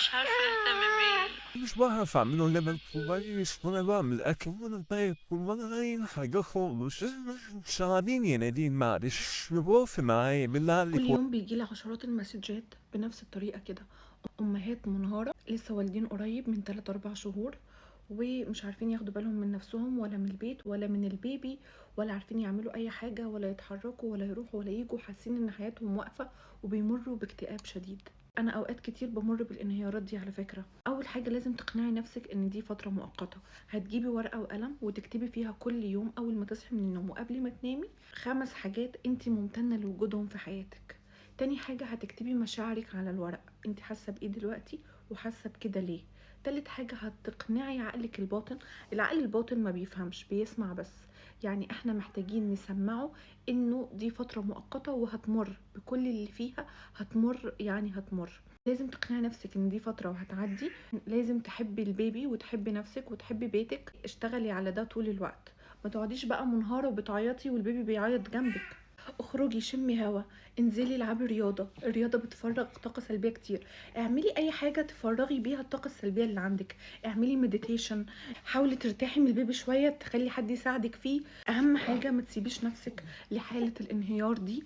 مش عارفة اهتم بيه. مش بعرف أعمله لبن كويس ولا بعمل أكل ولا باكل ولا أي حاجة خالص. ساعديني يا نادين معلش، وقفي معايا بالله كل عليك. يوم بيجيلي عشرات المسجات بنفس الطريقة كده، أمهات منهارة لسه والدين قريب من 3-4 شهور، ومش عارفين ياخدوا بالهم من نفسهم ولا من البيت ولا من البيبي، ولا عارفين يعملوا أي حاجة ولا يتحركوا ولا يروحوا ولا يجوا، حاسين إن حياتهم واقفة وبيمروا باكتئاب شديد. أنا أوقات كتير بمر بالانهيارات دي على فكرة. أول حاجة لازم تقنعي نفسك إن دي فترة مؤقتة. هتجيبي ورقة وقلم وتكتبي فيها كل يوم أول ما تصحي من النوم وقبل ما تنامي 5 حاجات انتي ممتنة لوجودهم في حياتك. تاني حاجة هتكتبي مشاعرك على الورق، انت حاسة بايه دلوقتي وحاسة بكده ليه. تالت حاجة هتقنعي عقلك الباطن. العقل الباطن ما بيفهمش، بيسمع بس. يعني احنا محتاجين نسمعه انه دي فترة مؤقتة وهتمر بكل اللي فيها، هتمر يعني هتمر. لازم تقنعي نفسك ان دي فترة وهتعدي. لازم تحبي البيبي وتحبي نفسك وتحبي بيتك. اشتغلي على ده طول الوقت، ما تقعديش بقى منهارة وبتعيطي والبيبي بيعيط جنبك. اخرجي شمي هوا، انزلي العبي رياضة. الرياضة بتفرغ طاقة سلبية كتير. اعملي اي حاجة تفرغي بيها الطاقة السلبية اللي عندك. اعملي مديتيشن، حاولي ترتاحي من البيبي شوية، تخلي حد يساعدك فيه. اهم حاجة ما تسيبيش نفسك لحالة الانهيار دي.